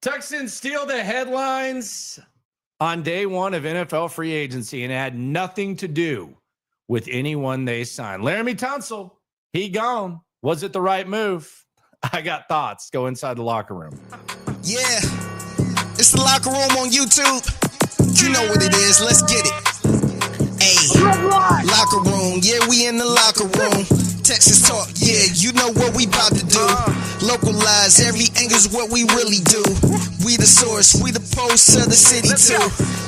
Texans steal the headlines on day one of NFL free agency, and it had nothing to do with anyone they signed. Laremy Tunsil, he gone. Was it the right move? I got thoughts. Go inside the locker room. Yeah, it's the locker room on YouTube. You know what it is. Let's get it. Hey, locker room. Yeah, we in the locker room. Texas talk. Yeah, you know what we about to do. Localize every angle's what we really do. We the source, we the pulse of the city too.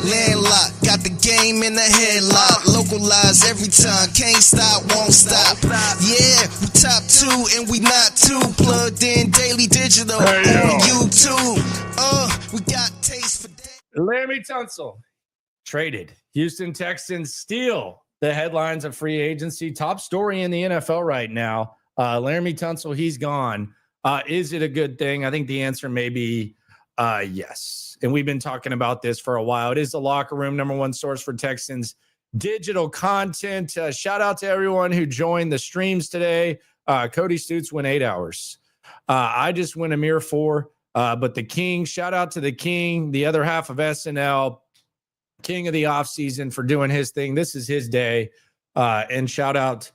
Landlocked, got the game in the headlock. Localize every time, can't stop, won't stop. Yeah, we top two and we not too. Plugged in daily digital on YouTube. We got taste for that. Laremy Tunsil traded. Houston Texans steal the headlines of free agency. Top story in the NFL right now. Laremy Tunsil, he's gone. Is it a good thing? I think the answer may be yes. And we've been talking about this for a while. It is the locker room, number one source for Texans digital content. Shout out to everyone who joined the streams today. Cody Stoots went 8 hours. I just went a mere 4. But the king, shout out to the king, the other half of SNL, king of the offseason, for doing his thing. This is his day. And shout out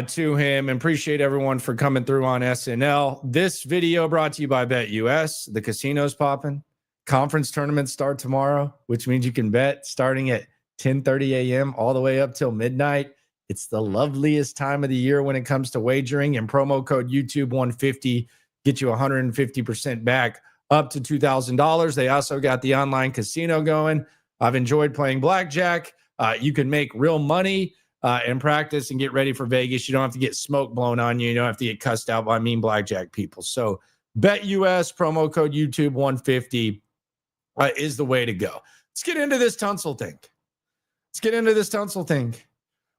to him, and appreciate everyone for coming through on SNL. This video brought to you by BetUS. The casino's popping. Conference tournaments start tomorrow, which means you can bet starting at 10:30 a.m. all the way up till midnight. It's the loveliest time of the year when it comes to wagering, and promo code YouTube150 get you 150% back up to $2,000. They also got the online casino going. I've enjoyed playing blackjack. You can make real money and practice and get ready for Vegas. You don't have to get smoke blown on you. You don't have to get cussed out by mean blackjack people. So BetUS, promo code YouTube150 is the way to go. Let's get into this Tunsil thing.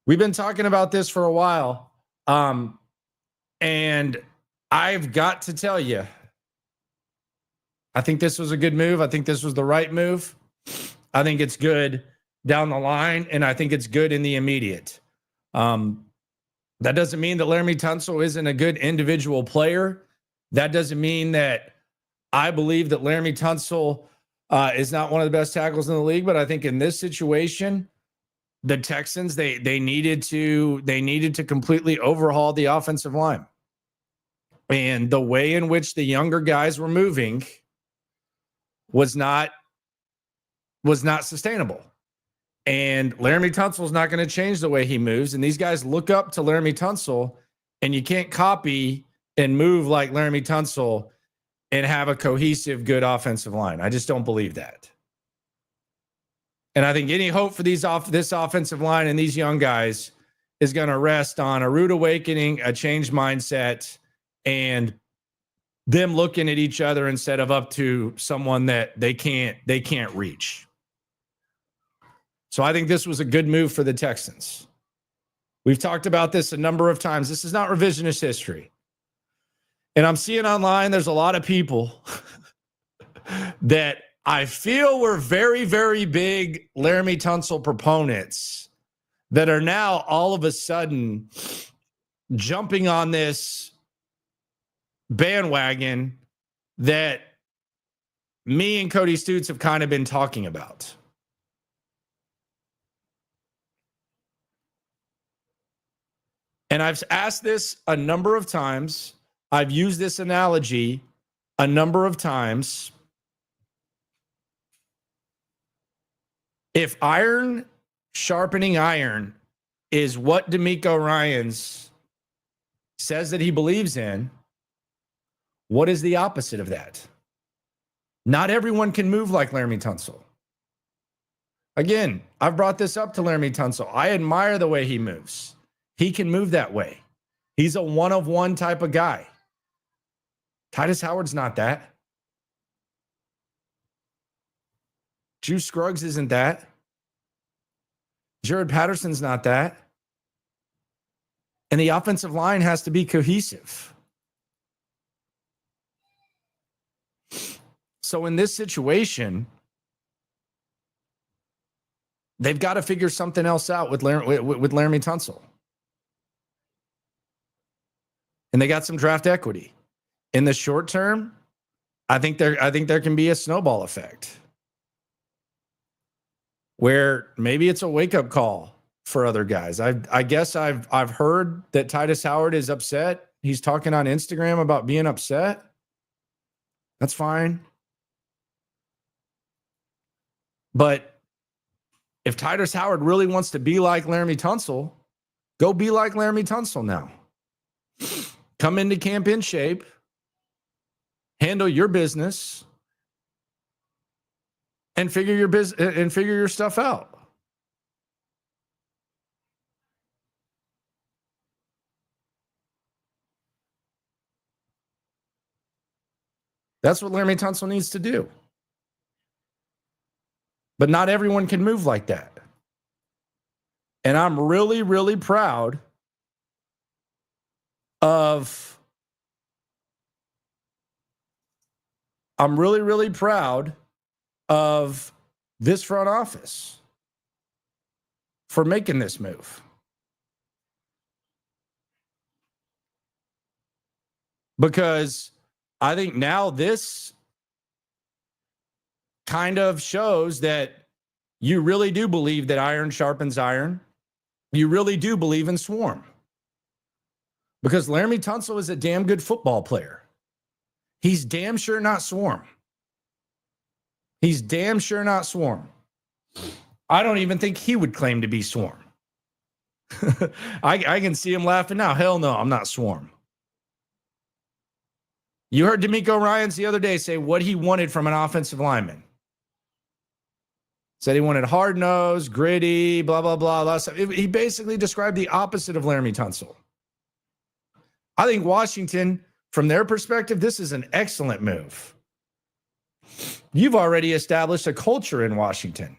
We've been talking about this for a while. And I've got to tell you, I think this was a good move. I think this was the right move. I think it's good down the line, and I think it's good in the immediate. That doesn't mean that Laremy Tunsil isn't a good individual player. That doesn't mean that I believe that Laremy Tunsil is not one of the best tackles in the league. But I think in this situation, the Texans, they needed to completely overhaul the offensive line. And the way in which the younger guys were moving was not sustainable. And Laremy Tunsil is not going to change the way he moves. And these guys look up to Laremy Tunsil, and you can't copy and move like Laremy Tunsil and have a cohesive, good offensive line. I just don't believe that. And I think any hope for this offensive line and these young guys is going to rest on a rude awakening, a changed mindset, and them looking at each other instead of up to someone that they can't reach. So I think this was a good move for the Texans. We've talked about this a number of times. This is not revisionist history. And I'm seeing online there's a lot of people that I feel were very, very big Laremy Tunsil proponents that are now all of a sudden jumping on this bandwagon that me and Cody Stoots have kind of been talking about. And I've asked this a number of times. I've used this analogy a number of times. If iron sharpening iron is what DeMeco Ryans says that he believes in, what is the opposite of that? Not everyone can move like Laremy Tunsil. Again, I've brought this up to Laremy Tunsil. I admire the way he moves. He can move that way. He's a one-of-one type of guy. Titus Howard's not that. Juice Scruggs isn't that. Jared Patterson's not that. And the offensive line has to be cohesive. So in this situation, they've got to figure something else out with Laremy Tunsil. And they got some draft equity. In the short term, I think there can be a snowball effect where maybe it's a wake-up call for other guys. I guess I've heard that Titus Howard is upset. He's talking on Instagram about being upset. That's fine. But if Titus Howard really wants to be like Laremy Tunsil, go be like Laremy Tunsil now. Come into camp in shape, handle your business, and figure your stuff out. That's what Laremy Tunsil needs to do. But not everyone can move like that. And I'm really, really proud of this front office for making this move. Because I think now this kind of shows that you really do believe that iron sharpens iron. You really do believe in Swarm. Because Laremy Tunsil is a damn good football player. He's damn sure not Swarm. He's damn sure not Swarm. I don't even think he would claim to be Swarm. I can see him laughing now. Hell no, I'm not Swarm. You heard D'Amico Ryans the other day say what he wanted from an offensive lineman. Said he wanted hard-nosed, gritty, blah, blah, blah, blah. He basically described the opposite of Laremy Tunsil. I think Washington, from their perspective, this is an excellent move. You've already established a culture in Washington,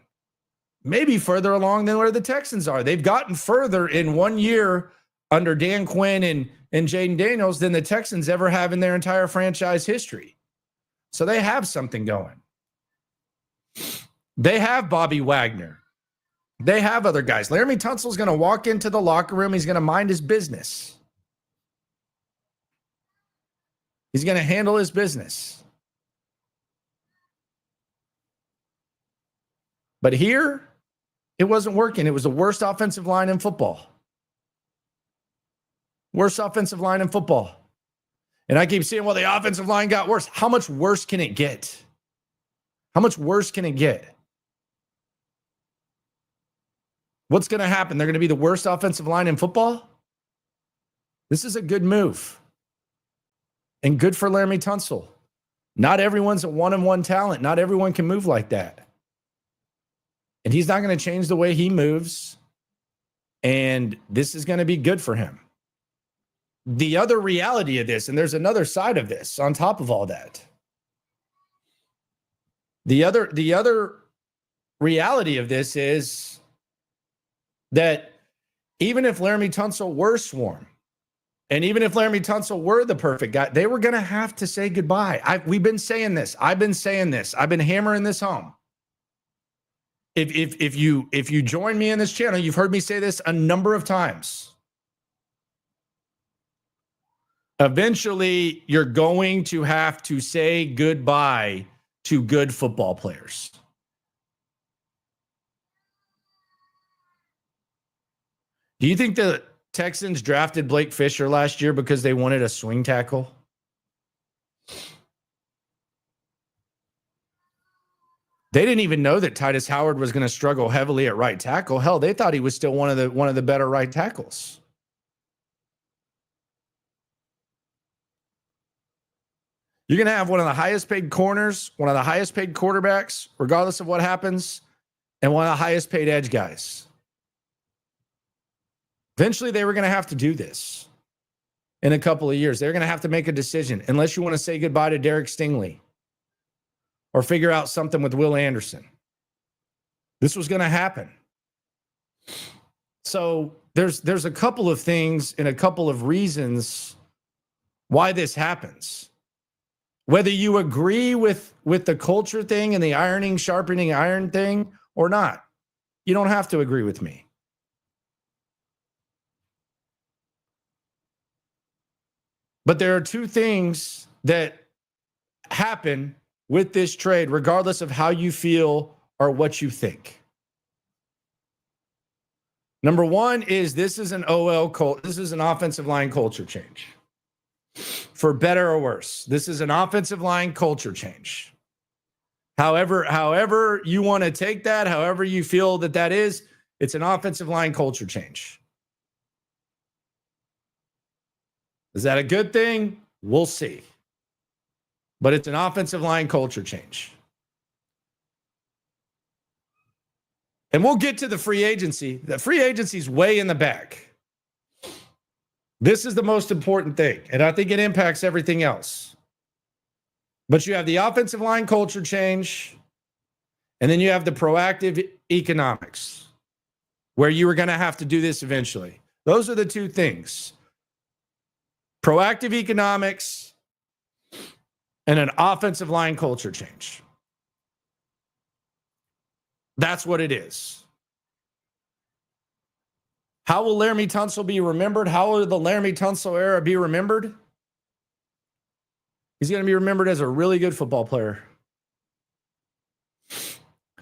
maybe further along than where the Texans are. They've gotten further in 1 year under Dan Quinn and Jaden Daniels than the Texans ever have in their entire franchise history. So they have something going. They have Bobby Wagner. They have other guys. Laremy Tunsil is going to walk into the locker room. He's going to mind his business. He's going to handle his business. But here, it wasn't working. It was the worst offensive line in football. Worst offensive line in football. And I keep saying, well, the offensive line got worse. How much worse can it get? How much worse can it get? What's going to happen? They're going to be the worst offensive line in football? This is a good move. And good for Laremy Tunsil. Not everyone's a one-on-one talent. Not everyone can move like that. And he's not going to change the way he moves. And this is going to be good for him. The other reality of this, and there's another side of this on top of all that. The other reality of this is that even if Laremy Tunsil were Swarm, and even if Laremy Tunsil were the perfect guy, they were going to have to say goodbye. We've been saying this. I've been saying this. I've been hammering this home. If you join me in this channel, you've heard me say this a number of times. Eventually, you're going to have to say goodbye to good football players. Do you think the Texans drafted Blake Fisher last year because they wanted a swing tackle? They didn't even know that Titus Howard was going to struggle heavily at right tackle. Hell, they thought he was still one of the better right tackles. You're going to have one of the highest paid corners, one of the highest paid quarterbacks, regardless of what happens, and one of the highest paid edge guys. Eventually, they were going to have to do this in a couple of years. They're going to have to make a decision, unless you want to say goodbye to Derek Stingley or figure out something with Will Anderson. This was going to happen. So there's a couple of things and a couple of reasons why this happens. Whether you agree with the culture thing and the ironing, sharpening iron thing or not, you don't have to agree with me. But there are two things that happen with this trade, regardless of how you feel or what you think. Number one is this is an this is an offensive line culture change. For better or worse, this is an offensive line culture change. However you want to take that, however you feel that is, it's an offensive line culture change. Is that a good thing? We'll see. But it's an offensive line culture change. And we'll get to the free agency. The free agency is way in the back. This is the most important thing, and I think it impacts everything else. But you have the offensive line culture change, and then you have the proactive economics, where you were going to have to do this eventually. Those are the two things. Proactive economics and an offensive line culture change. That's what it is. How will Laremy Tunsil be remembered? How will the Laremy Tunsil era be remembered? He's going to be remembered as a really good football player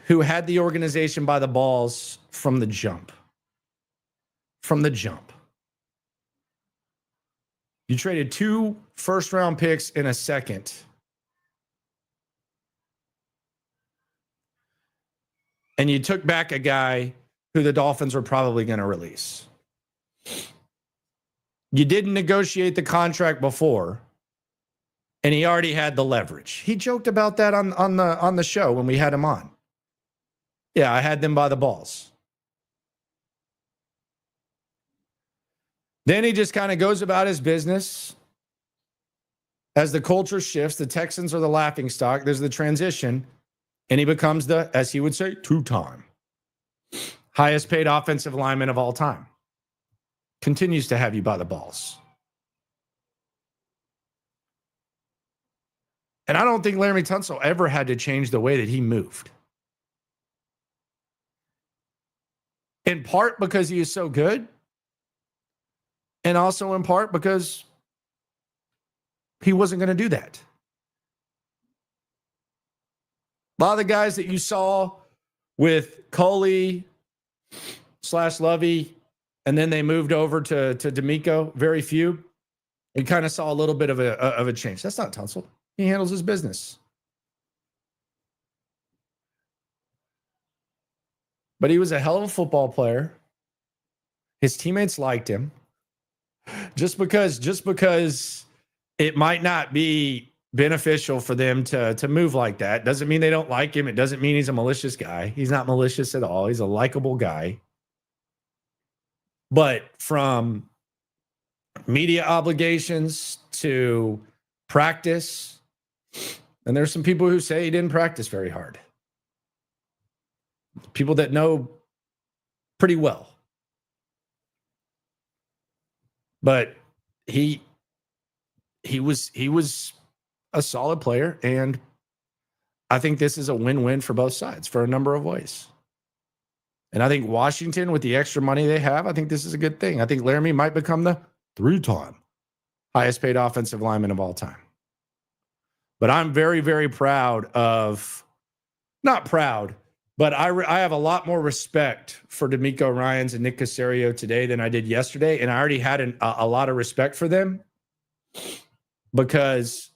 who had the organization by the balls from the jump. From the jump. You traded 2 first-round picks in a second. And you took back a guy who the Dolphins were probably going to release. You didn't negotiate the contract before, and he already had the leverage. He joked about that on the show when we had him on. Yeah, I had them by the balls. Then he just kind of goes about his business. As the culture shifts, the Texans are the laughingstock. There's the transition. And he becomes the, as he would say, 2-time highest paid offensive lineman of all time. Continues to have you by the balls. And I don't think Laremy Tunsil ever had to change the way that he moved. In part because he is so good. And also in part because he wasn't going to do that. A lot of the guys that you saw with Coley / Lovey, and then they moved over to D'Amico, very few. You kind of saw a little bit of a change. That's not Tunsil. He handles his business. But he was a hell of a football player. His teammates liked him. Just because it might not be beneficial for them to move like that doesn't mean they don't like him. It doesn't mean he's a malicious guy. He's not malicious at all. He's a likable guy. But from media obligations to practice, and there's some people who say he didn't practice very hard. People that know pretty well. But he was a solid player, and I think this is a win-win for both sides for a number of ways. And I think Washington, with the extra money they have, I think this is a good thing. I think Laremy might become the 3-time highest paid offensive lineman of all time. But I'm very, very proud of, not proud, but I have a lot more respect for D'Amico Ryans and Nick Caserio today than I did yesterday. And I already had a lot of respect for them because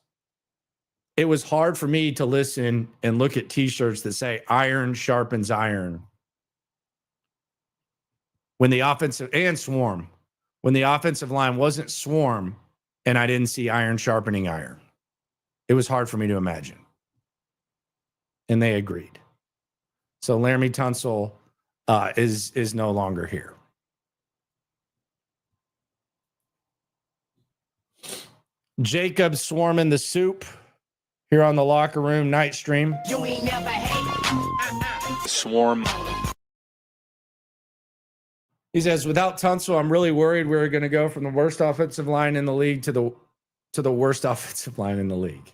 it was hard for me to listen and look at T-shirts that say iron sharpens iron. When the offensive, and swarm, when the offensive line wasn't swarm and I didn't see iron sharpening iron. It was hard for me to imagine. And they agreed. So Laremy Tunsil is no longer here. Jacob swarming the soup here on the Locker Room night stream. You ain't never hate. Swarm. He says, without Tunsil, I'm really worried we're going to go from the worst offensive line in the league to the worst offensive line in the league.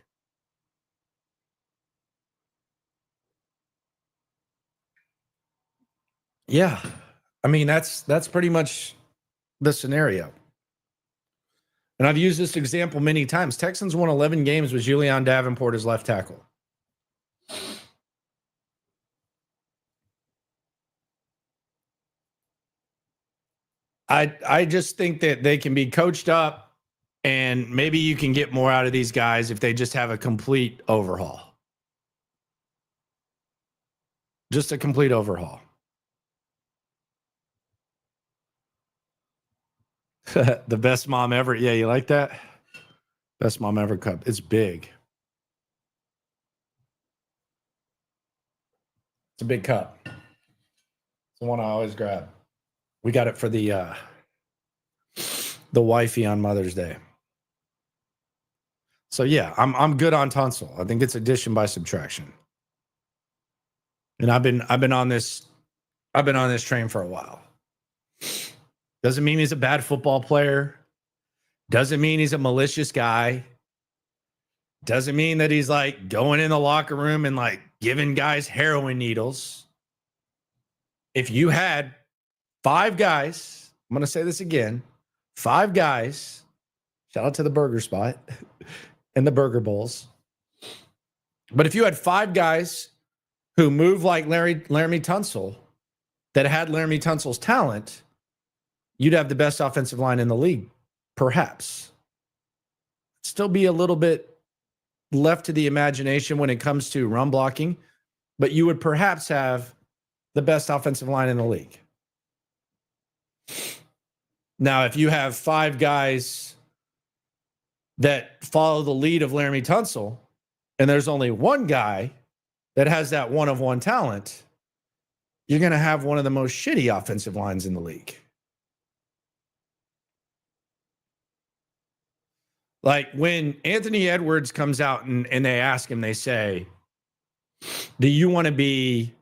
Yeah. I mean, that's pretty much the scenario. And I've used this example many times. Texans won 11 games with Julian Davenport as left tackle. I just think that they can be coached up, and maybe you can get more out of these guys if they just have a complete overhaul. Just a complete overhaul. The best mom ever. Yeah, you like that? Best mom ever cup. It's big. It's a big cup. It's the one I always grab. We got it for the wifey on Mother's Day. So yeah, I'm good on Tunsil. I think it's addition by subtraction. And I've been on this train for a while. Doesn't mean he's a bad football player. Doesn't mean he's a malicious guy. Doesn't mean that he's like going in the locker room and like giving guys heroin needles. If you had 5 guys, I'm going to say this again, 5 guys, shout out to the burger spot and the burger bowls. But if you had 5 guys who move like Laremy Tunsil, that had Laremy Tunsil's talent, you'd have the best offensive line in the league, perhaps. Still be a little bit left to the imagination when it comes to run blocking, but you would perhaps have the best offensive line in the league. Now, if you have 5 guys that follow the lead of Laremy Tunsil, and there's only 1 guy that has that one-of-one talent, you're going to have one of the most shitty offensive lines in the league. Like when Anthony Edwards comes out and they ask him, they say, do you want to be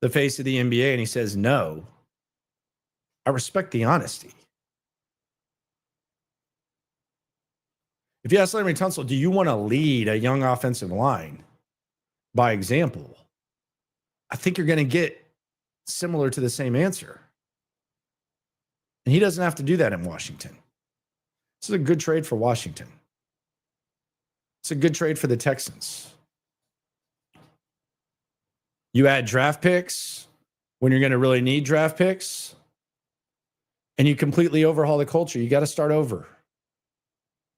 the face of the NBA? And he says, no. I respect the honesty. If you ask Laremy Tunsil, do you want to lead a young offensive line by example? I think you're going to get similar to the same answer. And he doesn't have to do that in Washington. This is a good trade for Washington. It's a good trade for the Texans. You add draft picks when you're going to really need draft picks, and you completely overhaul the culture. You got to start over.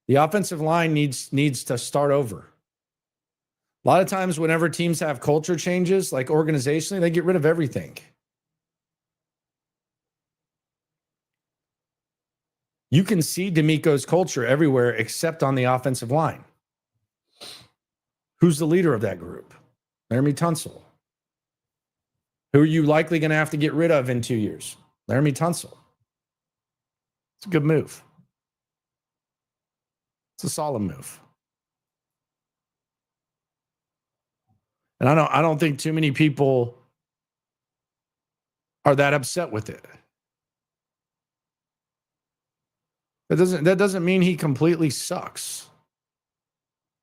The offensive line needs to start over. A lot of times whenever teams have culture changes, like organizationally, they get rid of everything. You can see D'Amico's culture everywhere except on the offensive line. Who's the leader of that group? Laremy Tunsil. Who are you likely going to have to get rid of in 2 years? Laremy Tunsil. It's a good move. It's a solid move. And I don't think too many people are that upset with it. That doesn't mean he completely sucks.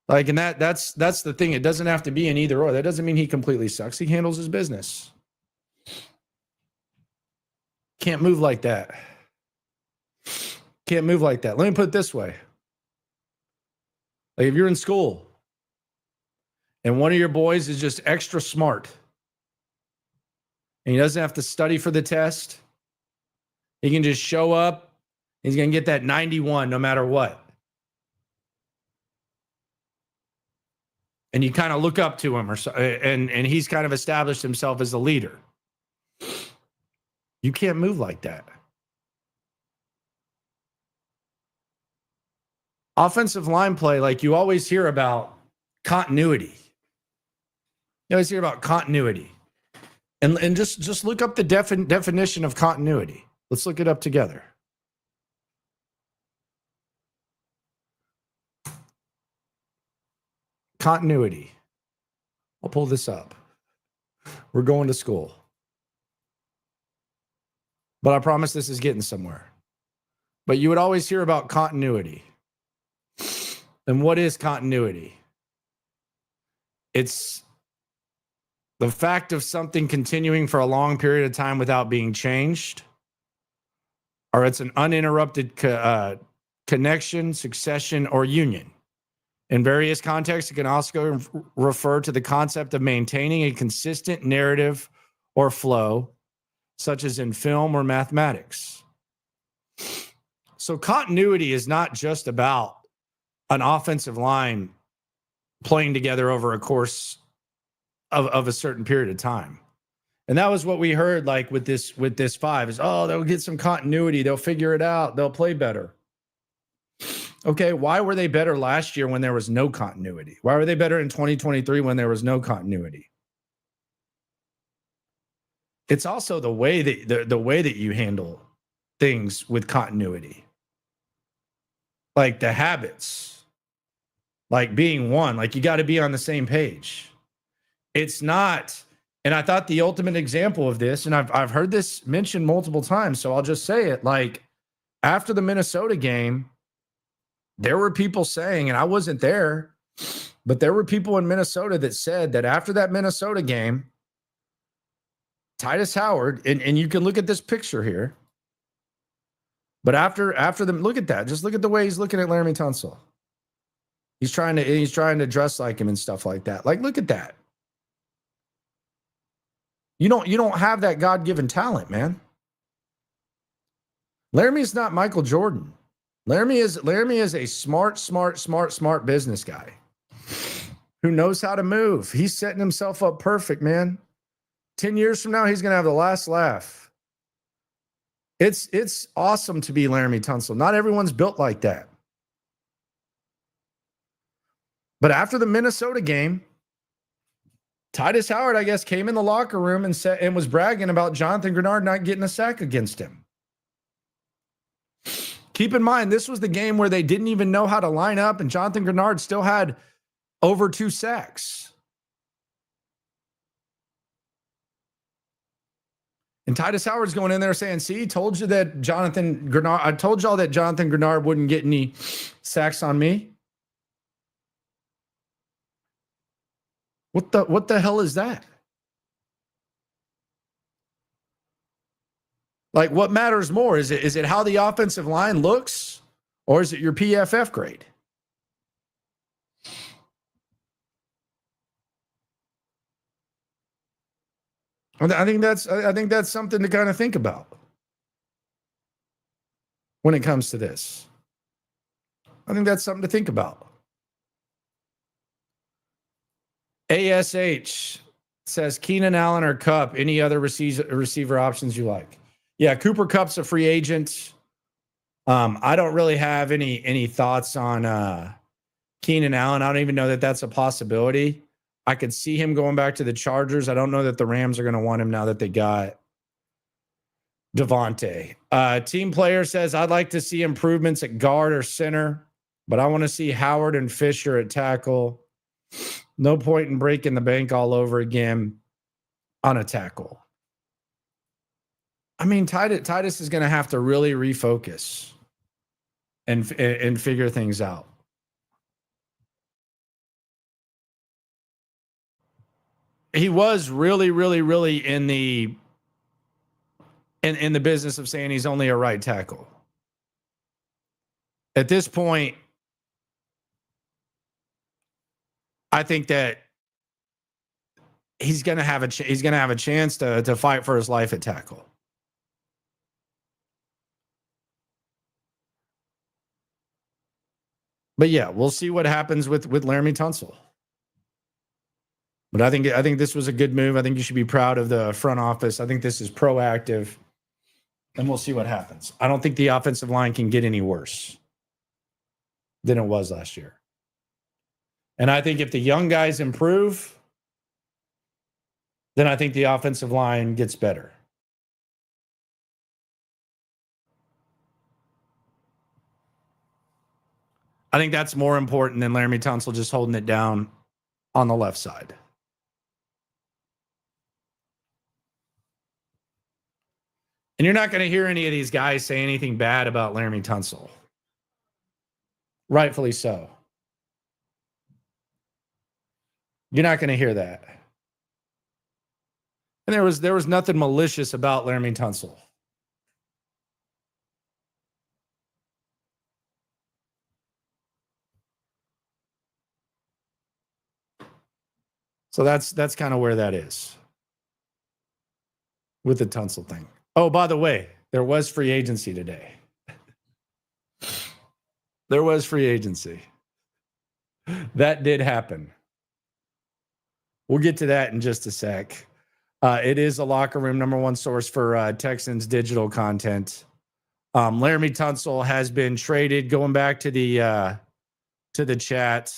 Like, and that's the thing. It doesn't have to be an either or. That doesn't mean he completely sucks. He handles his business. Can't move like that. Can't move like that. Let me put it this way. Like if you're in school and one of your boys is just extra smart and he doesn't have to study for the test, he can just show up. He's going to get that 91 no matter what. And you kind of look up to him, or so, and he's kind of established himself as a leader. You can't move like that. Offensive line play, like you always hear about continuity. You always hear about continuity. And just look up the definition of continuity. Let's look it up together. Continuity. I'll pull this up. We're going to school. But I promise this is getting somewhere. But you would always hear about continuity. And what is continuity? It's the fact of something continuing for a long period of time without being changed, or it's an uninterrupted connection, succession, or union. In various contexts, it can also refer to the concept of maintaining a consistent narrative or flow, such as in film or mathematics. So continuity is not just about an offensive line playing together over a course of a certain period of time. And that was what we heard, like with this five, is, they'll get some continuity, they'll figure it out, they'll play better. Okay, why were they better last year when there was no continuity? Why were they better in 2023 when there was no continuity? It's also the way that you handle things with continuity. Like the habits, like being one, like you got to be on the same page. It's not, and I thought the ultimate example of this, and I've heard this mentioned multiple times, so I'll just say it, like after the Minnesota game, there were people saying, and I wasn't there, but there were people in Minnesota that said that after that Minnesota game, Titus Howard, and you can look at this picture here, but after them, look at that. Just look at the way he's looking at Laremy Tunsil. He's trying to dress like him and stuff like that. Like, look at that. You don't have that God-given talent, man. Laramy's not Michael Jordan. Laremy is a smart business guy who knows how to move. He's setting himself up perfect, man. 10 years from now, he's going to have the last laugh. It's awesome to be Laremy Tunsil. Not everyone's built like that. But after the Minnesota game, Titus Howard, I guess, came in the locker room and was bragging about Jonathan Grenard not getting a sack against him. Keep in mind, this was the game where they didn't even know how to line up, and Jonathan Grenard still had over 2 sacks. And Titus Howard's going in there saying, see, I told y'all that Jonathan Grenard wouldn't get any sacks on me. What the hell is that? Like, what matters more? Is it how the offensive line looks, or is it your PFF grade? I think that's something to kind of think about when it comes to this. I think that's something to think about. ASH says Keenan Allen or Kupp. Any other receiver options you like? Yeah, Cooper Kupp's a free agent. I don't really have any thoughts on Keenan Allen. I don't even know that that's a possibility. I could see him going back to the Chargers. I don't know that the Rams are going to want him now that they got Devontae. Team player says, I'd like to see improvements at guard or center, but I want to see Howard and Fisher at tackle. No point in breaking the bank all over again on a tackle. I mean, Titus is going to have to really refocus and figure things out. He was really in the business of saying he's only a right tackle. At this point, I think that he's going to have a chance to fight for his life at tackle. But yeah, we'll see what happens with Laremy Tunsil. But I think this was a good move. I think you should be proud of the front office. I think this is proactive, and we'll see what happens. I don't think the offensive line can get any worse than it was last year. And I think if the young guys improve, then I think the offensive line gets better. I think that's more important than Laremy Tunsil just holding it down on the left side. And you're not going to hear any of these guys say anything bad about Laremy Tunsil. Rightfully so. You're not going to hear that. And there was nothing malicious about Laremy Tunsil. So that's kind of where that is with the Tunsil thing. Oh, by the way, there was free agency today. There was free agency. That did happen. We'll get to that in just a sec. It is a locker room number one source for Texans digital content. Laremy Tunsil has been traded. Going back to the chat.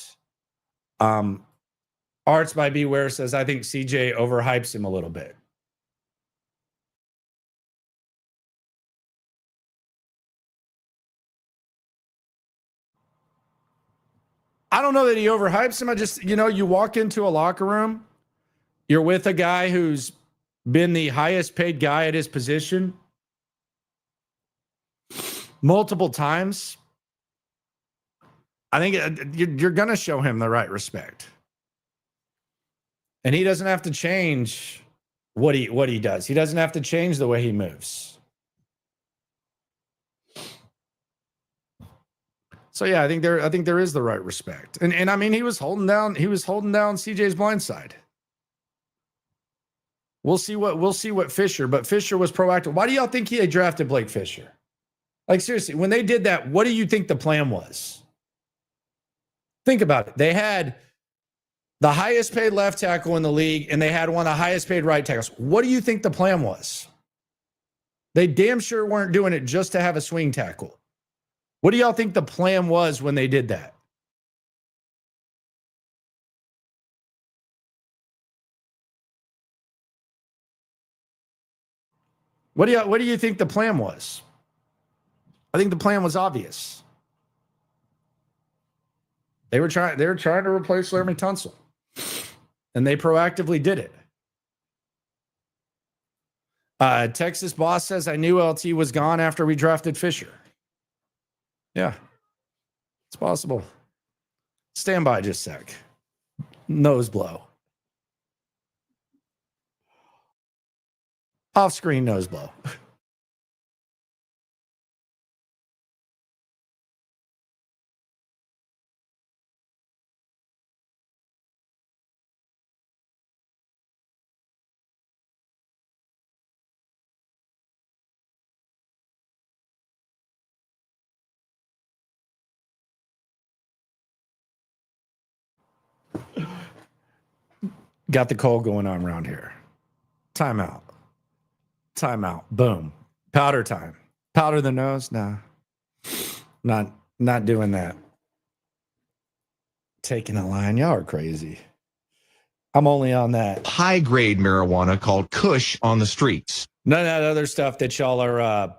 Arts by Beware says, I think CJ overhypes him a little bit. I don't know that he overhypes him. I just, you walk into a locker room, you're with a guy who's been the highest paid guy at his position multiple times. I think you're going to show him the right respect. And he doesn't have to change what he does. He doesn't have to change the way he moves. So yeah, I think there is the right respect. And I mean, he was holding down CJ's blind side. We'll see what Fisher, but Fisher was proactive. Why do y'all think he drafted Blake Fisher? Like, seriously, when they did that, what do you think the plan was? Think about it. They had the highest paid left tackle in the league, and they had one of the highest paid right tackles. What do you think the plan was? They damn sure weren't doing it just to have a swing tackle. What do y'all think the plan was when they did that? What do you think the plan was? I think the plan was obvious. They were trying to replace Laremy Tunsil, and they proactively did it. Texas boss says, I knew LT was gone after we drafted Fisher. Yeah, it's possible. Stand by just a sec. Nose blow. Off-screen nose blow. Got the cold going on around here. Timeout. Boom. Powder time. Powder the nose? Nah. Not doing that. Taking a line. Y'all are crazy. I'm only on that high-grade marijuana called Kush on the streets. None of that other stuff that y'all are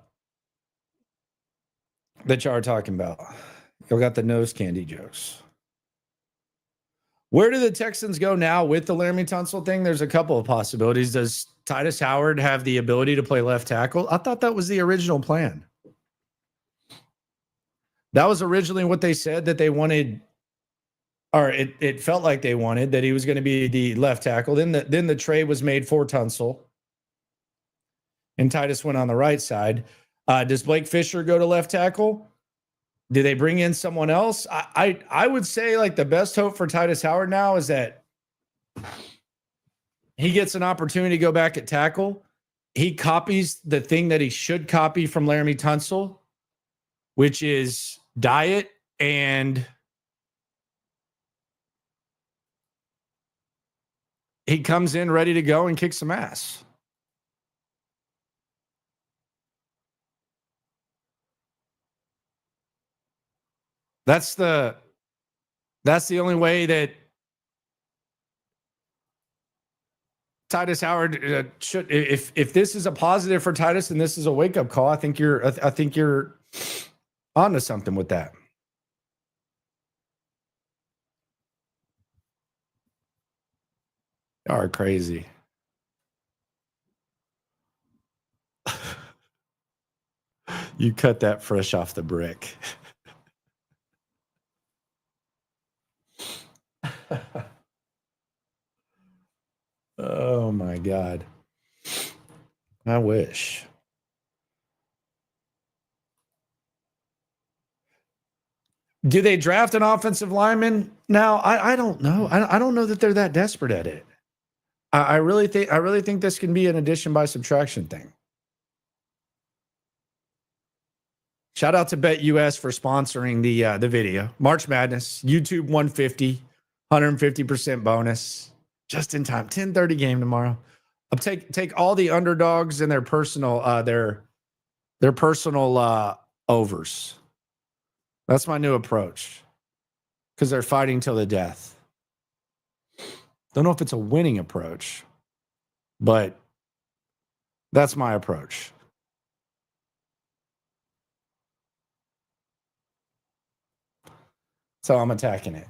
talking about. Y'all got the nose candy jokes. Where do the Texans go now with the Laremy Tunsil thing? There's a couple of possibilities. Does Titus Howard have the ability to play left tackle? I thought that was the original plan. That was originally what they said that they wanted, or it felt like they wanted, that he was going to be the left tackle. Then the trade was made for Tunsil, and Titus went on the right side. Does Blake Fisher go to left tackle? Do they bring in someone else? I would say, like, the best hope for Titus Howard now is that he gets an opportunity to go back at tackle. He copies the thing that he should copy from Laremy Tunsil, which is diet and he comes in ready to go and kick some ass. That's the only way that Titus Howard should. If this is a positive for Titus and this is a wake up call, I think you're onto something with that. You are crazy. You cut that fresh off the brick. Oh my God. I wish. Do they draft an offensive lineman now? I don't know. I don't know that they're that desperate at it. I really think this can be an addition by subtraction thing. Shout out to BetUS for sponsoring the video. March Madness, YouTube 150, 150% bonus. Just in time. 10:30 game tomorrow. I'll take all the underdogs and their personal overs. That's my new approach. Because they're fighting till the death. Don't know if it's a winning approach, but that's my approach. So I'm attacking it.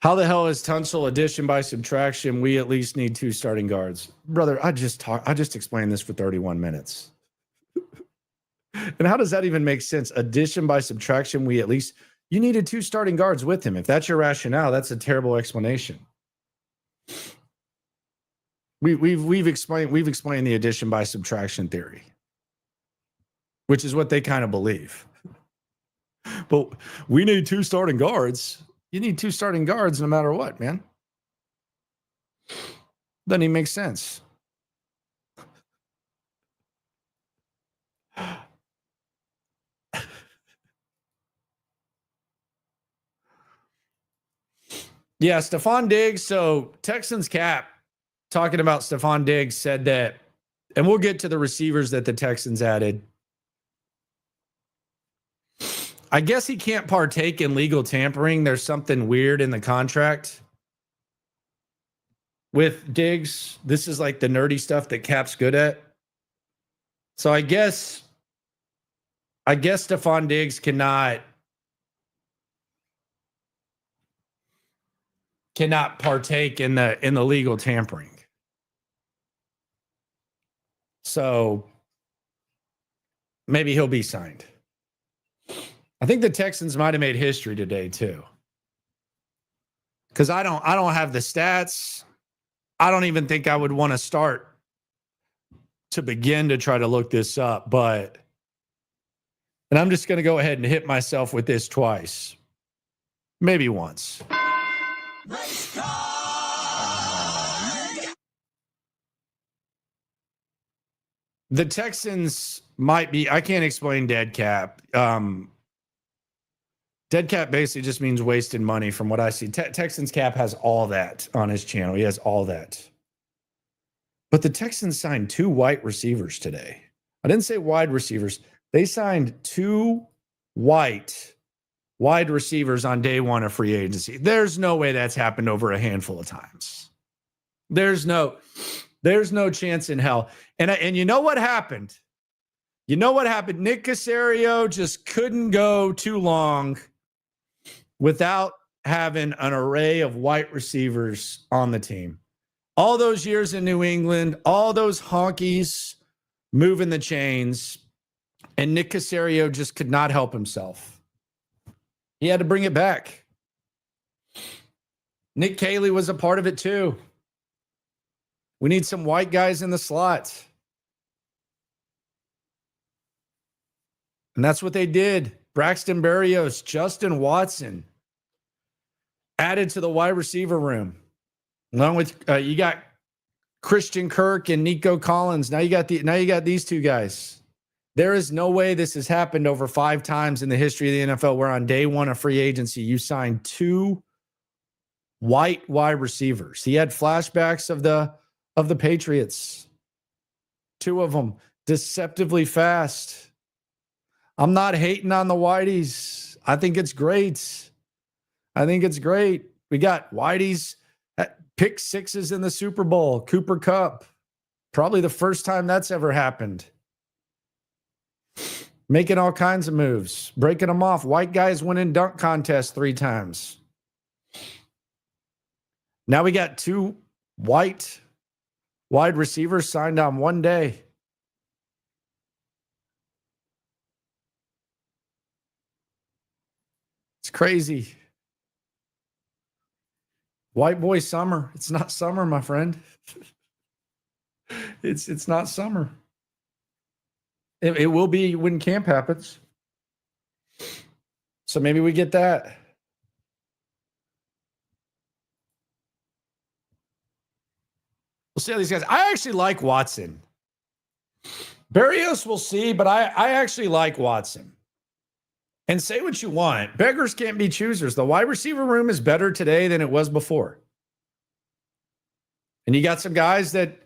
How the hell is Tunsil addition by subtraction? We at least need 2 starting guards. Brother, I just explained this for 31 minutes. And how does that even make sense? Addition by subtraction, you needed 2 starting guards with him. If that's your rationale, that's a terrible explanation. We've explained the addition by subtraction theory, which is what they kind of believe. But we need 2 starting guards. You need 2 starting guards no matter what, man. Doesn't even make sense. Yeah, Stephon Diggs. So Texans cap talking about Stephon Diggs said that, and we'll get to the receivers that the Texans added. I guess he can't partake in legal tampering. There's something weird in the contract with Diggs. This is like the nerdy stuff that Cap's good at. So I guess Stephon Diggs cannot partake in the legal tampering. So maybe he'll be signed. I think the Texans might have made history today too. Because I don't have the stats. I don't even think I would want to start to begin to try to look this up, and I'm just going to go ahead and hit myself with this twice. Maybe once. The Texans might be, I can't explain dead cap. Dead cap basically just means wasting money from what I see. Texans cap has all that on his channel. He has all that. But the Texans signed 2 white receivers today. I didn't say wide receivers. They signed 2 wide receivers on day 1 of free agency. There's no way that's happened over a handful of times. There's no chance in hell. And you know what happened? Nick Caserio just couldn't go too long without having an array of white receivers on the team. All those years in New England, all those honkies moving the chains, and Nick Caserio just could not help himself. He had to bring it back. Nick Caley was a part of it too. We need some white guys in the slot. And that's what they did. Braxton Berrios, Justin Watson added to the wide receiver room. Along with you got Christian Kirk and Nico Collins. Now you got these 2 guys. There is no way this has happened over 5 times in the history of the NFL where on day 1 of free agency you signed 2 white wide receivers. He had flashbacks of the Patriots. 2 of them deceptively fast. I'm not hating on the Whiteys. I think it's great. We got Whiteys at pick 6s in the Super Bowl. Cooper Kupp. Probably the first time that's ever happened. Making all kinds of moves. Breaking them off. White guys winning dunk contests 3 times. Now we got 2 white wide receivers signed on one day. crazy. White boy summer. It's not summer, my friend. It's not summer. It will be when camp happens. So maybe we get that. We'll see how these guys. I actually like Watson. Berrios, we'll see, but I actually like Watson. And say what you want. Beggars can't be choosers. The wide receiver room is better today than it was before. And you got some guys that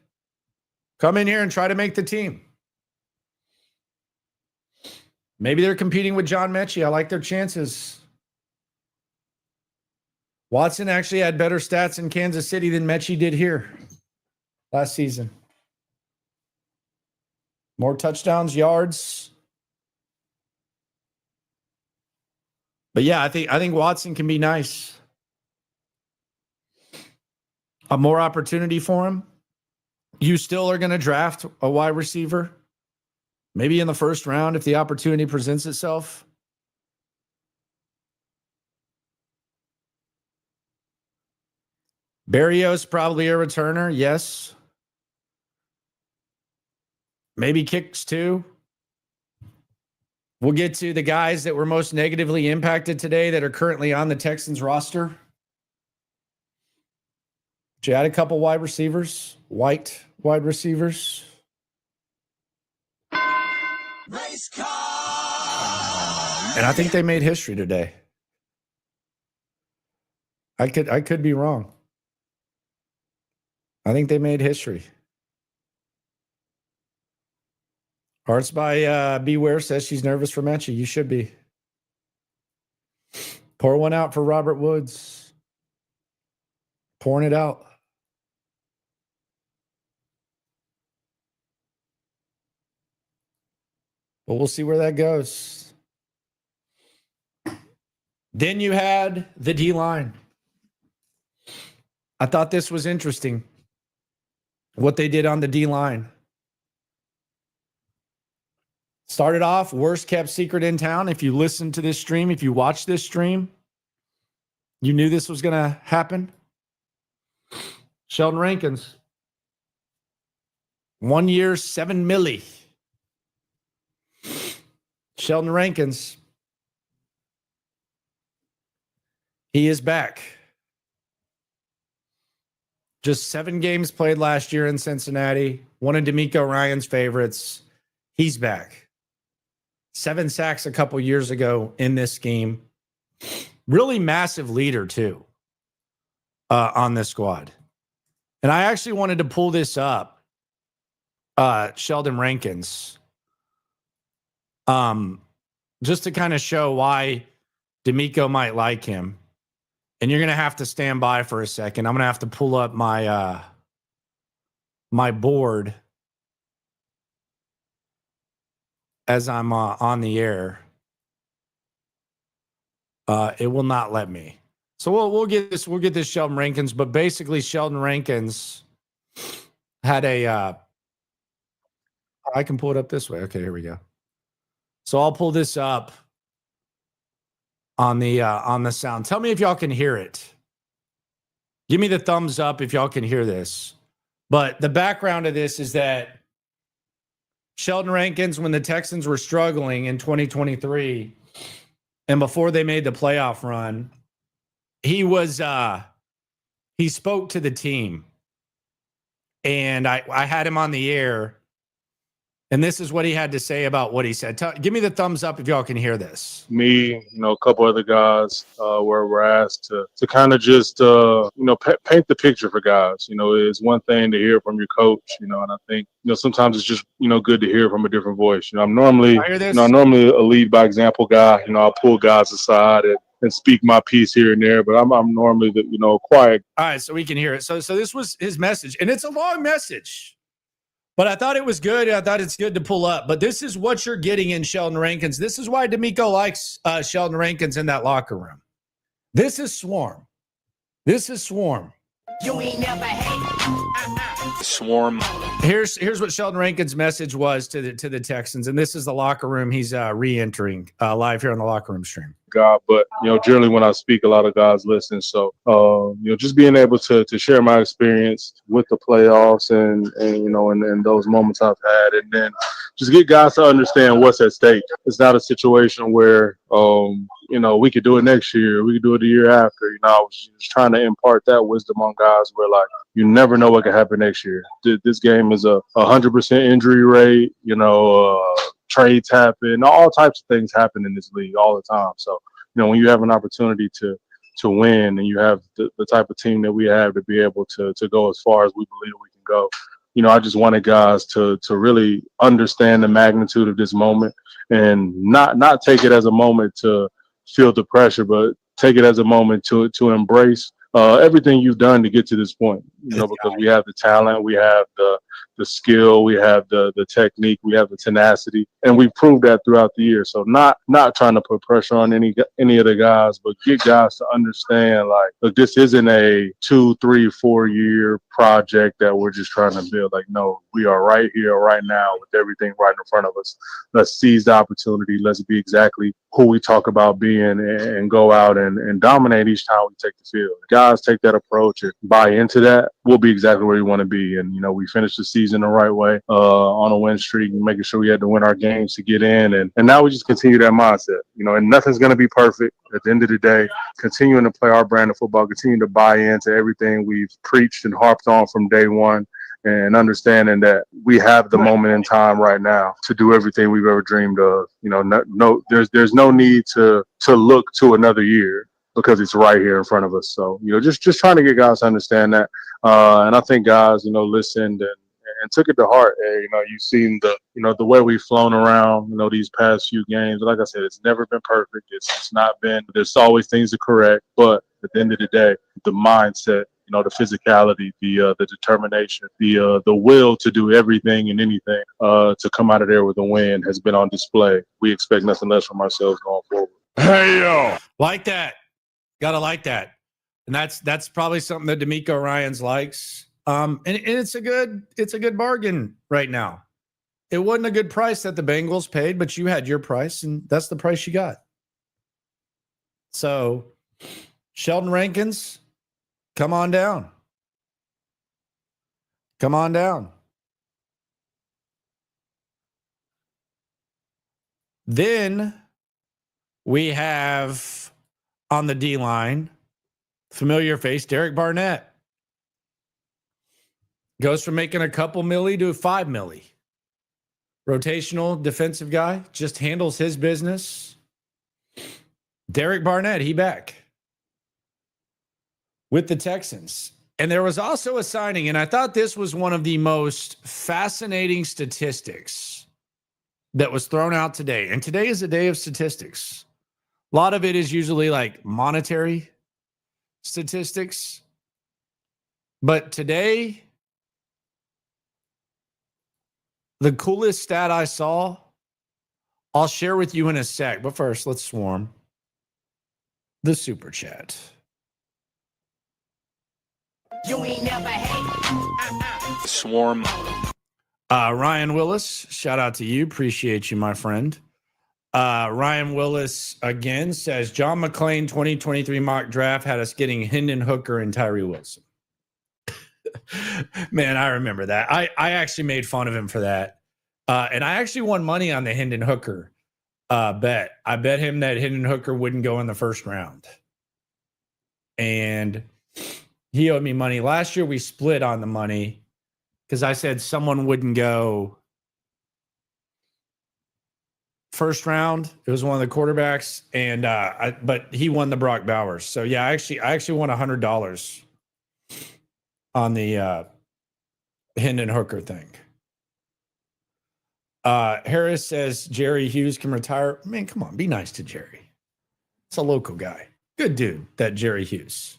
come in here and try to make the team. Maybe they're competing with John Mechie. I like their chances. Watson actually had better stats in Kansas City than Mechie did here last season. More touchdowns, yards. But yeah, I think Watson can be nice. A more opportunity for him. You still are going to draft a wide receiver, maybe in the first round if the opportunity presents itself. Berrios probably a returner, yes. Maybe kicks too. We'll get to the guys that were most negatively impacted today that are currently on the Texans roster. You had a couple wide receivers, white wide receivers. Race car. And I think they made history today. I could be wrong. I think they made history. Hearts by Beware says she's nervous for Mechie. You should be. Pour one out for Robert Woods. Pouring it out. But we'll see where that goes. Then you had the D-line. I thought this was interesting, what they did on the D-line. Started off, worst kept secret in town. If you listen to this stream, if you watch this stream, you knew this was going to happen. Sheldon Rankins. 1 year, $7 million. Sheldon Rankins. He is back. Just 7 games played last year in Cincinnati. One of D'Amico Ryan's favorites. He's back. 7 sacks a couple years ago in this scheme. Really massive leader, too, on this squad. And I actually wanted to pull this up, Sheldon Rankins, just to kind of show why D'Amico might like him. And you're going to have to stand by for a second. I'm going to have to pull up my my board as I'm on the air. It will not let me. So we'll get this. We'll get this Sheldon Rankins. But basically, Sheldon Rankins had a. I can pull it up this way. Okay, here we go. So I'll pull this up on the sound. Tell me if y'all can hear it. Give me the thumbs up if y'all can hear this. But the background of this is that Sheldon Rankins, when the Texans were struggling in 2023, and before they made the playoff run, he spoke to the team. And I had him on the air. And this is what he had to say about what he said. Give me the thumbs up if y'all can hear this. Me, a couple other guys where we're asked to kind of just, paint the picture for guys. It's one thing to hear from your coach, and I think, sometimes it's just, good to hear from a different voice. I'm normally, I'm normally a lead by example guy. I pull guys aside and speak my piece here and there, but I'm normally the, quiet. All right, so we can hear it. So this was his message, and it's a long message. But I thought it was good. I thought it's good to pull up. But this is what you're getting in Sheldon Rankins. This is why D'Amico likes Sheldon Rankins in that locker room. This is Swarm. This is Swarm. You ain't never hate. Swarm. Here's what Sheldon Rankins' message was to the Texans, and this is the locker room he's re-entering live here on the locker room stream. God, but generally when I speak, a lot of guys listen. So just being able to share my experience with the playoffs and those moments I've had, and then just get guys to understand what's at stake. It's not a situation where we could do it next year, we could do it the year after. I was just trying to impart that wisdom on guys where, like, you never know what could happen next year. This game is a 100% injury rate. Trades happen, all types of things happen in this league all the time. So, when you have an opportunity to win, and you have the type of team that we have to be able to go as far as we believe we can go, I just wanted guys to really understand the magnitude of this moment, and not take it as a moment to feel the pressure, but take it as a moment to embrace everything you've done to get to this point. Because we have the talent, we have the skill, we have the technique, we have the tenacity, and we've proved that throughout the year. So not trying to put pressure on any of the guys, but get guys to understand, like, look, this isn't a 2, 3, 4 year project that we're just trying to build. Like, no, we are right here, right now, with everything right in front of us. Let's seize the opportunity. Let's be exactly who we talk about being, and go out and dominate each time we take the field. Guys take that approach and buy into that, we'll be exactly where we want to be. And we finished the season the right way, on a win streak, and making sure we had to win our games to get in, and now we just continue that mindset. And nothing's going to be perfect at the end of the day. Continuing to play our brand of football, continuing to buy into everything we've preached and harped on from day one, and understanding that we have the moment in time right now to do everything we've ever dreamed of. There's no need to look to another year, because it's right here in front of us. So, just trying to get guys to understand that. And I think guys, listened and took it to heart. And, you've seen the way we've flown around, these past few games. Like I said, it's never been perfect. It's not been, there's always things to correct. But at the end of the day, the mindset, the physicality, the determination, the will to do everything and anything to come out of there with a win has been on display. We expect nothing less from ourselves going forward. Hey, yo. Like that. Gotta like that. And that's probably something that D'Amico Ryans likes. And it's a good bargain right now. It wasn't a good price that the Bengals paid, but you had your price, and that's the price you got. So, Sheldon Rankins, come on down. Come on down. Then we have on the D-line, familiar face, Derek Barnett. Goes from making a couple milli to 5 milli. Rotational defensive guy, just handles his business. Derek Barnett, he back with the Texans. And there was also a signing, and I thought this was one of the most fascinating statistics that was thrown out today. And today is a day of statistics. A lot of it is usually like monetary statistics. But today, the coolest stat I saw, I'll share with you in a sec. But first, let's swarm the super chat. You ain't never hate. Swarm. Ryan Willis, shout out to you. Appreciate you, my friend. Ryan Willis again says, John McClain 2023 mock draft had us getting Hendon Hooker and Tyree Wilson. Man, I remember that. I actually made fun of him for that. And I actually won money on the Hendon Hooker bet. I bet him that Hendon Hooker wouldn't go in the first round. And he owed me money. Last year, we split on the money because I said someone wouldn't go first round. It was one of the quarterbacks, and but he won the Brock Bowers. So yeah, I actually won $100 on the Hendon Hooker thing. Harris says Jerry Hughes can retire. Man, come on, be nice to Jerry. It's a local guy. Good dude, that Jerry Hughes.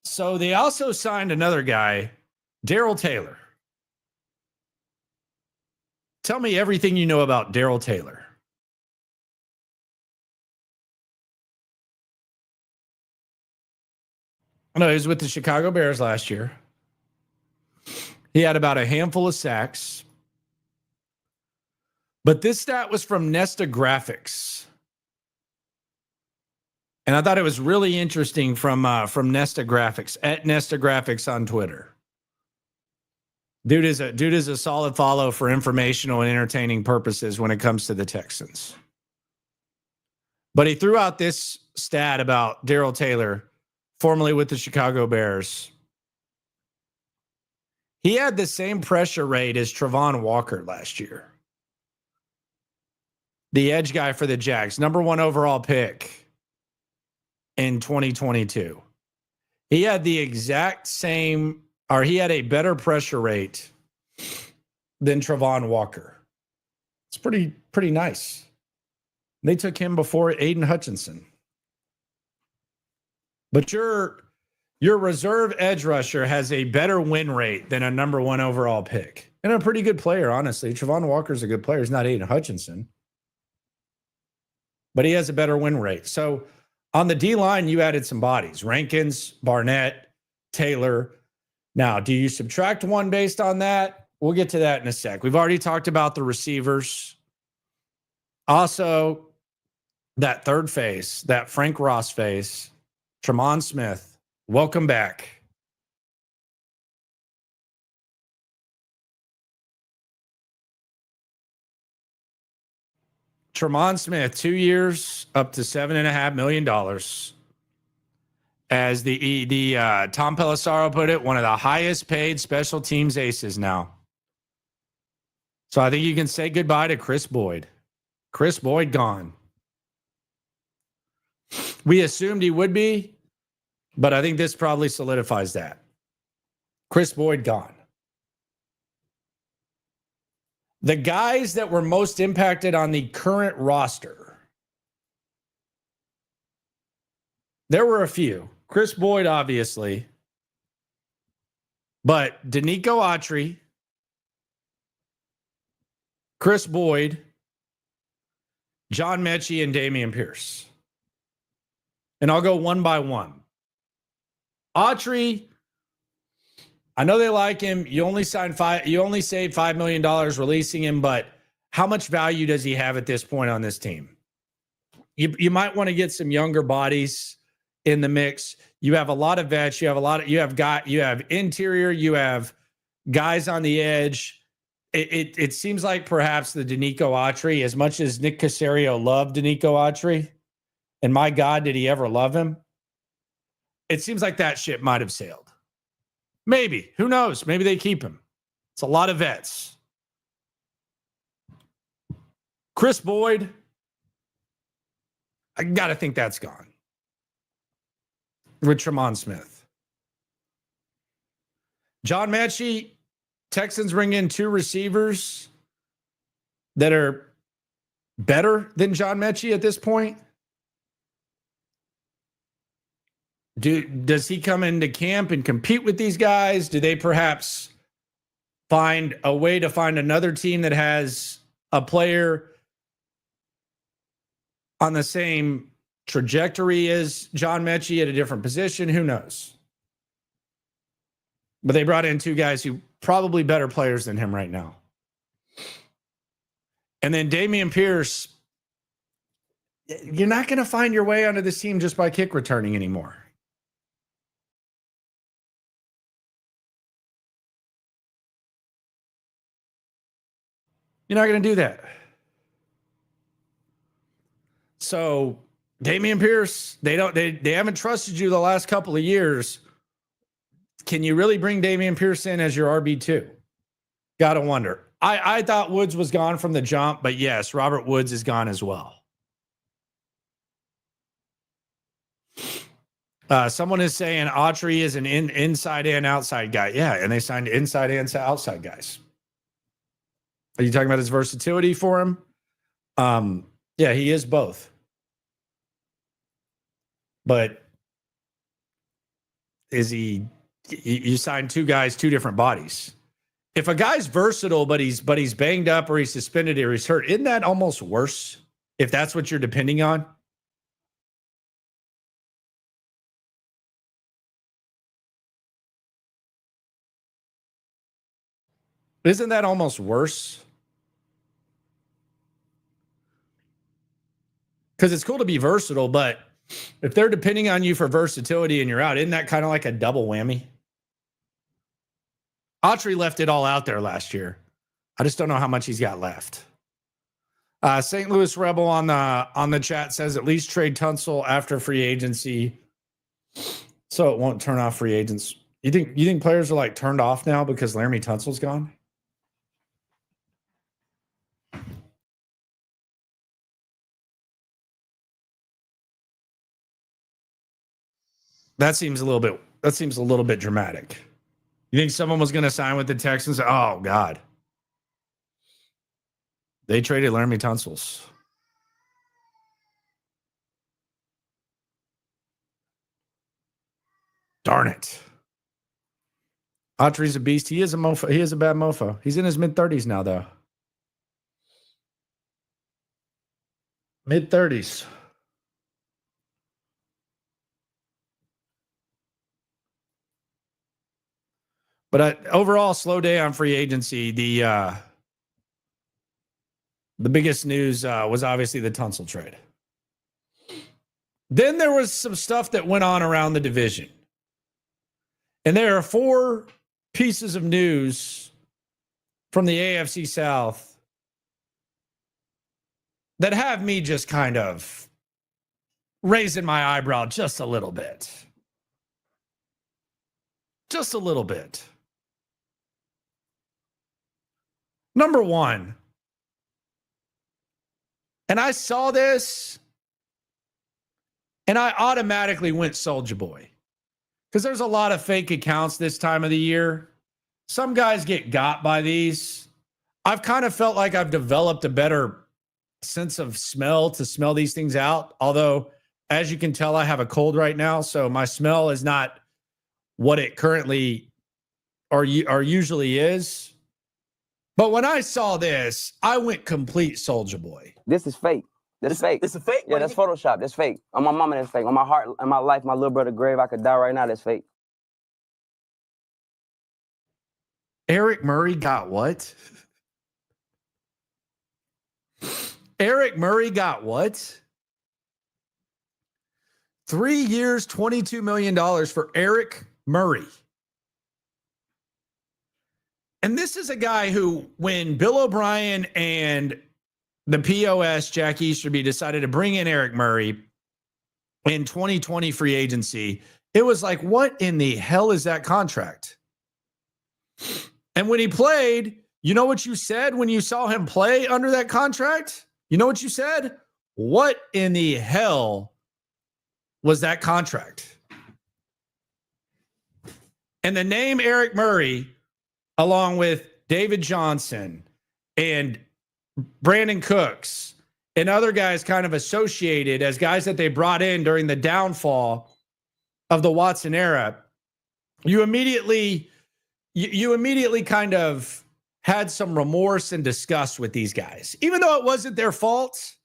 So they also signed another guy, Darrell Taylor. Tell me everything you know about Darrell Taylor. No, he was with the Chicago Bears last year. He had about a handful of sacks. But this stat was from Nesta Graphics. And I thought it was really interesting from Nesta Graphics, at Nesta Graphics on Twitter. Dude is a solid follow for informational and entertaining purposes when it comes to the Texans. But he threw out this stat about Darrell Taylor, formerly with the Chicago Bears. He had the same pressure rate as Travon Walker last year. The edge guy for the Jags, number 1 overall pick in 2022. He had the exact same, or he had a better pressure rate than Travon Walker. It's pretty nice. They took him before Aiden Hutchinson. But your reserve edge rusher has a better win rate than a number 1 overall pick. And a pretty good player, honestly. Travon Walker's a good player. He's not Aiden Hutchinson. But he has a better win rate. So on the D-line, you added some bodies. Rankins, Barnett, Taylor. Now, do you subtract one based on that? We'll get to that in a sec. We've already talked about the receivers. Also, that third face, that Frank Ross face, Tremont Smith, welcome back. Tremont Smith, 2 years, up to $7.5 million. As the Tom Pelissaro put it, one of the highest paid special teams aces now. So I think you can say goodbye to Chris Boyd. Chris Boyd gone. We assumed he would be, but I think this probably solidifies that. Chris Boyd gone. The guys that were most impacted on the current roster, there were a few. Chris Boyd, obviously. But Danico Autry, Chris Boyd, John Mechie, and Dameon Pierce. And I'll go one by one. Autry, I know they like him. You only saved $5 million releasing him, but how much value does he have at this point on this team? You might want to get some younger bodies in the mix. You have a lot of vets. You have interior. You have guys on the edge. It seems like perhaps the Danico Autry, as much as Nick Caserio loved Danico Autry, and my God, did he ever love him? It seems like that ship might have sailed. Maybe. Who knows? Maybe they keep him. It's a lot of vets. Chris Boyd, I got to think that's gone. With Tremont Smith. John Mechie, Texans bring in 2 receivers that are better than John Mechie at this point. Does he come into camp and compete with these guys? Do they perhaps find a way to find another team that has a player on the same trajectory as John Mechie at a different position? Who knows? But they brought in 2 guys who probably better players than him right now. And then Dameon Pierce, you're not going to find your way onto this team just by kick returning anymore. You're not going to do that. So Dameon Pierce, they haven't trusted you the last couple of years. Can you really bring Dameon Pierce in as your RB2? Got to wonder. I thought Woods was gone from the jump, but yes, Robert Woods is gone as well. Someone is saying Autry is an inside and outside guy. Yeah, and they signed inside and outside guys. Are you talking about his versatility for him? Yeah, he is both. But is he? You signed 2 guys, 2 different bodies. If a guy's versatile, but he's banged up or he's suspended or he's hurt, isn't that almost worse? If that's what you're depending on. Isn't that almost worse? because it's cool to be versatile, but if they're depending on you for versatility and you're out, isn't that kind of like a double whammy? Autry left it all out there last year. I just don't know how much he's got left. St. Louis Rebel on the chat says at least trade Tunsil after free agency, so it won't turn off free agents. You think players are like turned off now because Laremy Tunsil's gone? That seems a little bit dramatic. You think someone was going to sign with the Texans? Oh God. They traded Laremy Tunsil. Darn it. Autry's a beast. He is a mofo. He is a bad mofo. He's in his mid-30s now, though. Mid-30s. But overall, slow day on free agency. The biggest news was obviously the Tunsil trade. Then there was some stuff that went on around the division. And there are 4 pieces of news from the AFC South that have me just kind of raising my eyebrow just a little bit. Just a little bit. Number 1, and I saw this and I automatically went Soulja Boy. Because there's a lot of fake accounts this time of the year. Some guys get got by these. I've kind of felt like I've developed a better sense of smell to smell these things out. Although, as you can tell, I have a cold right now. So my smell is not what it currently or usually is. But when I saw this, I went complete Soulja Boy. This is fake. That's fake. It's a fake. Yeah, that's Photoshop. That's fake. On my mama, that's fake. On my heart, on my life, my little brother grave, I could die right now. That's fake. Eric Murray got what? Eric Murray got what? 3 years, $22 million for Eric Murray. And this is a guy who, when Bill O'Brien and the POS, Jack Easterby, decided to bring in Eric Murray in 2020 free agency, it was like, what in the hell is that contract? And when he played, you know what you said when you saw him play under that contract? You know what you said? What in the hell was that contract? And the name Eric Murray, along with David Johnson and Brandon Cooks and other guys kind of associated as guys that they brought in during the downfall of the Watson era, you immediately kind of had some remorse and disgust with these guys. Even though it wasn't their fault,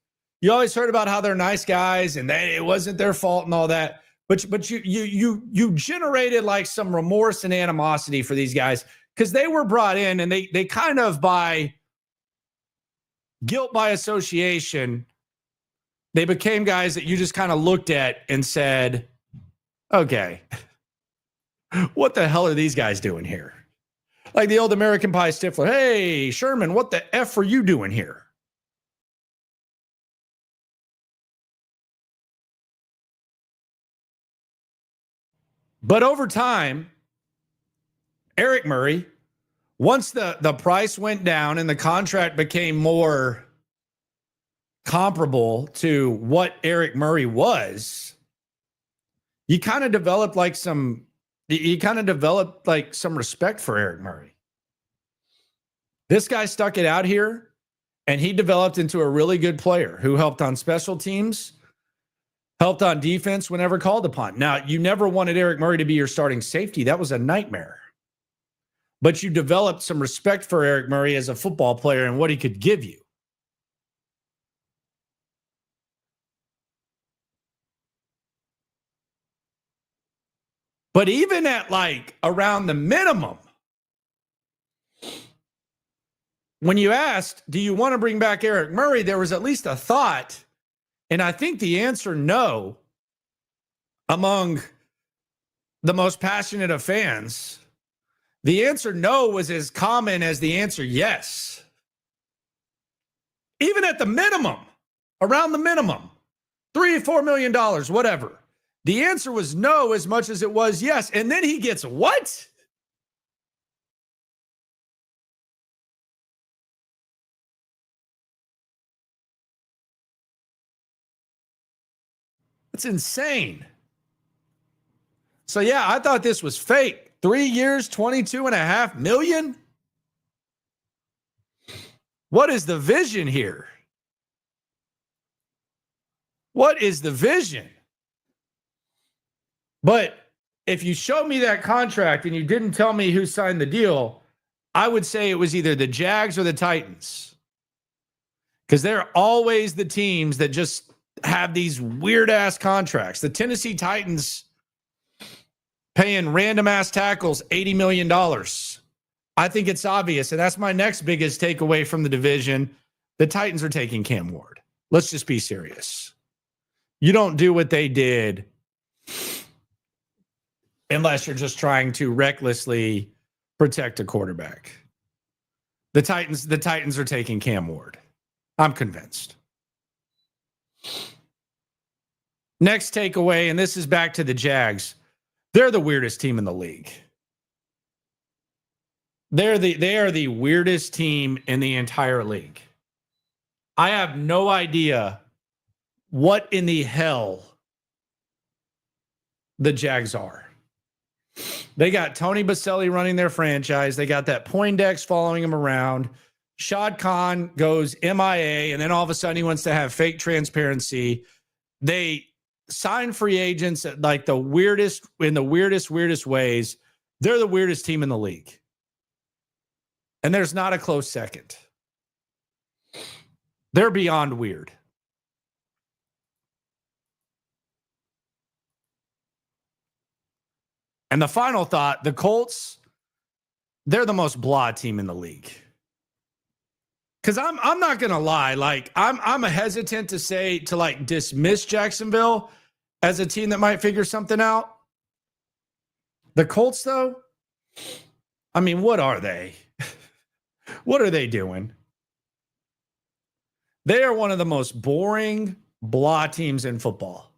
you always heard about how they're nice guys and that it wasn't their fault and all that. But you generated like some remorse and animosity for these guys because they were brought in and they kind of by guilt by association, they became guys that you just kind of looked at and said, okay, what the hell are these guys doing here? Like the old American Pie Stifler. Hey, Sherman, what the F are you doing here? But over time, Eric Murray, once the price went down and the contract became more comparable to what Eric Murray was, you kind of developed like some respect for Eric Murray. This guy stuck it out here and he developed into a really good player who helped on special teams, helped on defense whenever called upon. Now, you never wanted Eric Murray to be your starting safety. That was a nightmare. But you developed some respect for Eric Murray as a football player and what he could give you. But even at like around the minimum, when you asked, do you want to bring back Eric Murray? There was at least a thought And I think the answer no among the most passionate of fans, the answer no was as common as the answer yes. Even at the minimum, around the minimum, $3 or $4 million, whatever. The answer was no as much as it was yes. And then he gets what? It's insane. So, yeah, I thought this was fake. 3 years, $22.5 million? What is the vision here? What is the vision? But if you showed me that contract and you didn't tell me who signed the deal, I would say it was either the Jags or the Titans. Because they're always the teams that just have these weird-ass contracts. The Tennessee Titans paying random-ass tackles $80 million. I think it's obvious, and that's my next biggest takeaway from the division. The Titans are taking Cam Ward. Let's just be serious. You don't do what they did unless you're just trying to recklessly protect a quarterback. The Titans are taking Cam Ward. I'm convinced. Next takeaway, and this is back to the Jags. They're the weirdest team in the league. They are the weirdest team in the entire league. I have no idea what in the hell the Jags are. They got Tony Baselli running their franchise. They got that Poindexter following him around. Shad Khan goes MIA, and then all of a sudden he wants to have fake transparency. They sign free agents at like the weirdest ways. They're the weirdest team in the league. And there's not a close second. They're beyond weird. And the final thought, the Colts, they're the most blah team in the league. Because I'm not gonna lie, like I'm hesitant to like dismiss Jacksonville as a team that might figure something out. The Colts, though, I mean, what are they? What are they doing? They are one of the most boring blah teams in football.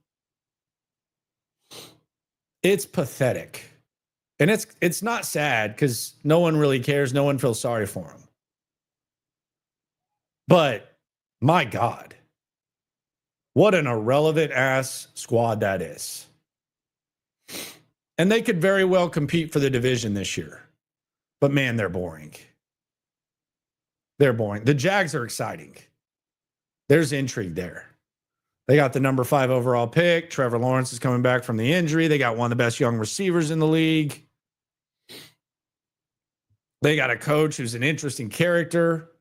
It's pathetic. And it's not sad because no one really cares. No one feels sorry for them. But my God, what an irrelevant ass squad that is. And they could very well compete for the division this year. But man, they're boring. They're boring. The Jags are exciting. There's intrigue there. They got the number 5 overall pick. Trevor Lawrence is coming back from the injury. They got one of the best young receivers in the league. They got a coach who's an interesting character.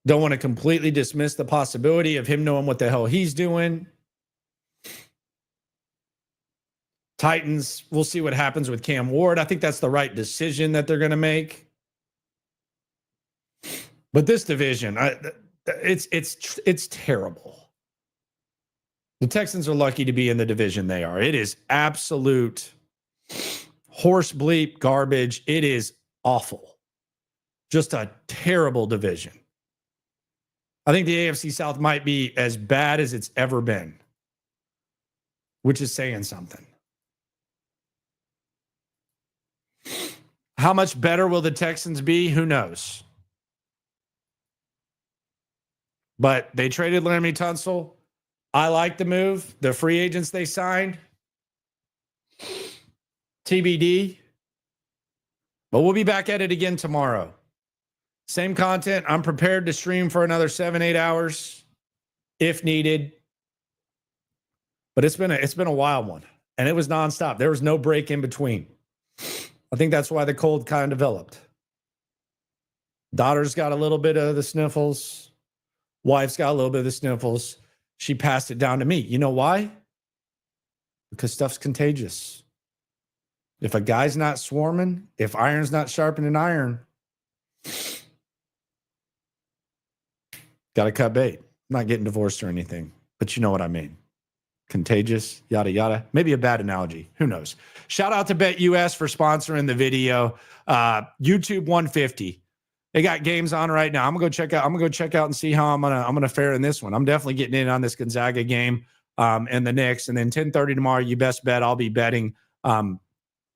Don't want to completely dismiss the possibility of him knowing what the hell he's doing. Titans, we'll see what happens with Cam Ward. I think that's the right decision that they're going to make. But this division, it's terrible. The Texans are lucky to be in the division they are. It is absolute horse bleep garbage. It is awful. Just a terrible division. I think the AFC South might be as bad as it's ever been, which is saying something. How much better will the Texans be? Who knows? But they traded Laremy Tunsil. I like the move. The free agents they signed, TBD. But we'll be back at it again tomorrow. Same content. I'm prepared to stream for another 7-8 hours if needed. But it's been a wild one. And it was nonstop. There was no break in between. I think that's why the cold kind of developed. Daughter's got a little bit of the sniffles. Wife's got a little bit of the sniffles. She passed it down to me. You know why? Because stuff's contagious. If a guy's not swarming, if iron's not sharpening iron, got to cut bait. I'm not getting divorced or anything. but you know what I mean. Contagious, yada, yada. Maybe a bad analogy. Who knows? Shout out to BetUS for sponsoring the video. YouTube 150. They got games on right now. I'm gonna go check out and see how I'm gonna fare in this one. I'm definitely getting in on this Gonzaga game and the Knicks. And then 10:30 tomorrow, you best bet I'll be betting and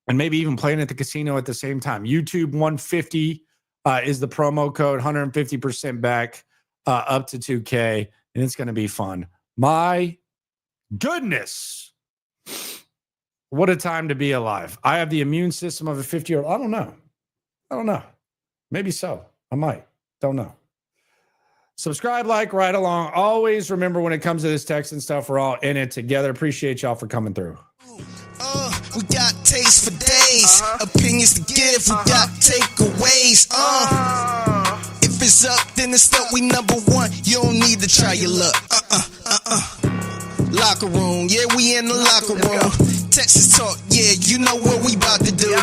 maybe even playing at the casino at the same time. YouTube 150 is the promo code, 150% back up to 2K, and it's gonna be fun. My goodness, what a time to be alive. I have the immune system of a 50-year-old. I don't know. Maybe so. I might. Don't know. Subscribe, like, right along. Always remember when it comes to this Texan stuff, we're all in it together. Appreciate y'all for coming through. We got taste for days, opinions to give, we got takeaways. If it's up, then it's up, we number one. You don't need to try your luck. Locker room, yeah, we in the locker room. Texas talk, yeah, you know what we about to do.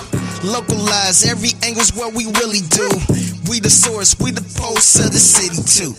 Localize, every angle's what we really do. We the source, we the pulse of the city too.